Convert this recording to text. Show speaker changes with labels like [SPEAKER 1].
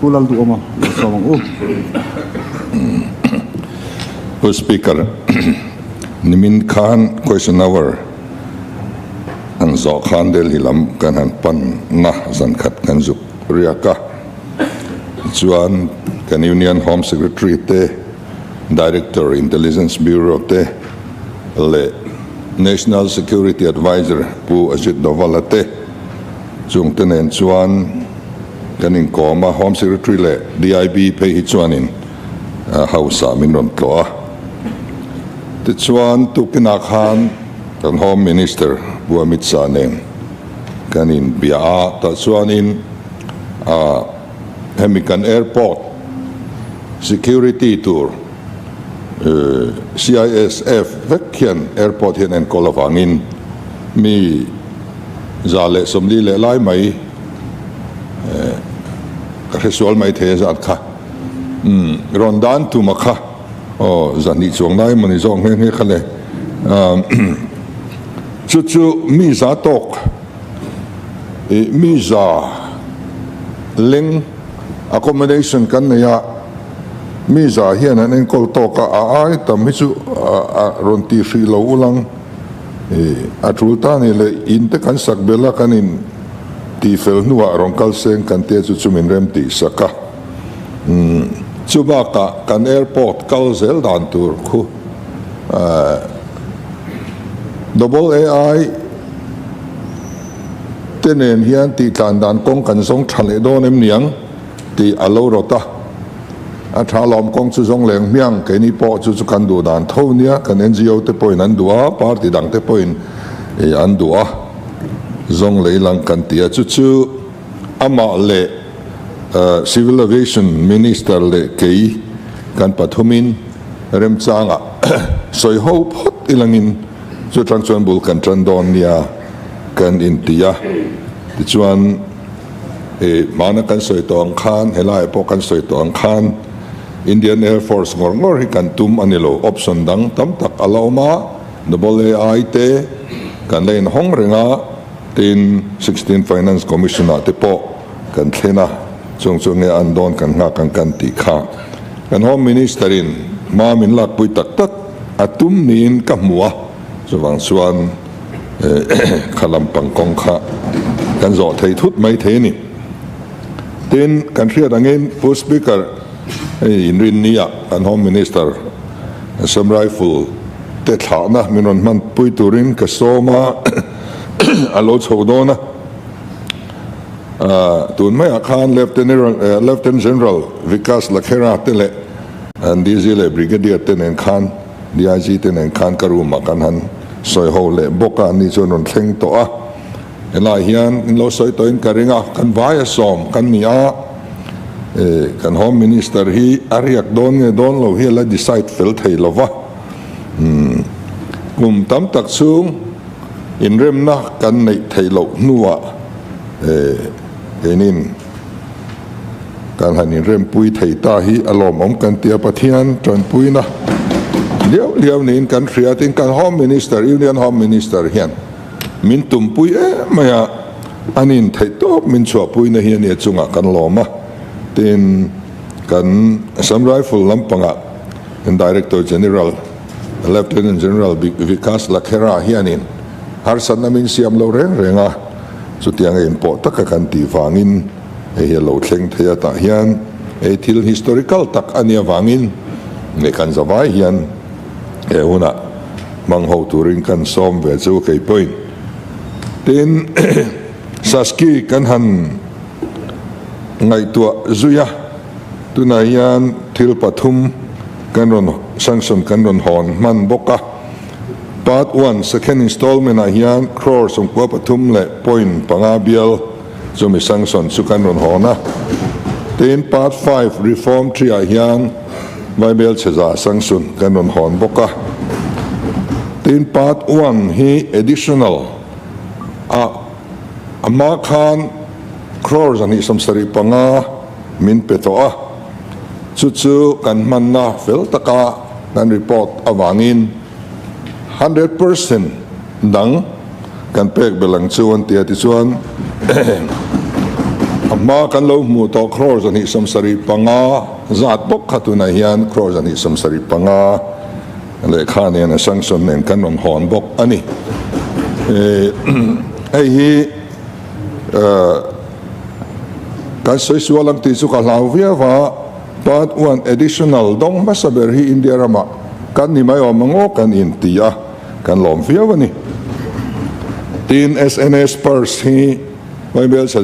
[SPEAKER 1] kulal tu oma somang
[SPEAKER 2] Speaker, Nimin Khan question hour ang zo khan del hilam kan han pan na zan khat kan zuk riaka chuan kan Union Home Secretary te Director Intelligence Bureau te le National Security Advisor pu Ajit Dovala te chung tenen chuan kanin koma Home Secretary le DIB pe hi chuanin hausa min ron tloa ti chuan tukina khan kan Home Minister bu Amit Shah neng kanin bia ta chuanin hemikan airport security tour CISF vekhian airport hian en kolavangin mi zale somli le lai mai ka resual mai the zat kha rondan tu makha o zani chong nai mani zong nge khale chu mi za tok mi za ling accommodation kan ya mi za hian an en kol to ka ai tam hi chu ron ti fri lo ulang a tulta ni le in te kan sak bela kanin ti fel nuwa ron kal seng kan te chu chumin rem ti saka chuba ka kan airport kal zel dan tur khu double AI tenen hian ti tlan dan kong kan song thale don em niang ti alo rota a thalom kong chu zong leng miang ke ni po chu kan du dan tho nia kan NGO te point an dua party dang te point an dua zong leilang kan tia chu ama le Civil Aviation Minister le kei kan pathumin rem changa soi ho phot ilangin chu transfer bul kan trandon nia kan intia ti chuan mana kan soi tong khan helai po kan soi tong khan Indian Air Force ngor hi kan tum anilo option dang tam tak alauma double AI te kan lein hong renga tin 16 Finance Commissioner te po kan thena chung nge andon kan nga kan ti kha kan Home Minister in ma min lak pui tak tak atum nin ka muwa chuwang chuan khalam pangkong kha kan zo thei thut mai the ni tin kan thria dangin pu speaker in rin nia kan Home Minister some rifle te thana minon man pui turin ka soma alo chodona tun mai akhan Lieutenant General Vikas Lakhera tele and dizile brigadier tenen khan DIG tenen khan karuma kan han soi ho le boka ni chonon thleng to a ela hian in lo soi to in karinga kan vai som kan nia kan Home Minister hi ariak don nge don lo hi la decide fel thei lova tam tak chung in rem na kan nei thei lo nuwa enin kan hanin rem pui thei ta hi alom om kan tia pathian tron pui na liao nin kan thriatin kan Home Minister Union Home Minister hian min tum pui maya anin thei top min chua pui na hian e chunga kan loma tin kan Assam Rifle lampanga and Director General Lieutenant General Vikas Lakhera hianin har san namin siam lo renga chu tiang in po tak kan ti wangin he lo thleng thea ta hian thil historical tak ania wangin ne kan zawai hian una mangho turin kan som ve chu kei point tin saski kan han ngai tua zuya tunaian thil pathum kanron sanction kanron hon man boka part 1 second installment a hian crore som kwa pathum le point pangabial zomi sanction su kanron hona tin part 5 reform 3 a hian Vaibelchhe za sanction kanron hon boka tin part 1 hi additional ama khan crores ani samsari panga min petoa chu kan manna fel taka kan report awangin 100% dang kan pek belang chuan tia ti chuan ma kan lo mu to cross ani samsari panga zat bok khatuna hian cross ani samsari panga le khane na sanction nen kan on hon bok ani ai hi kan soi sualam ti chu ka lau via va but one additional dong masaber hi india rama kan ni mai omango kan intia kan lom via vani tin sns pers hi Vaibelchhe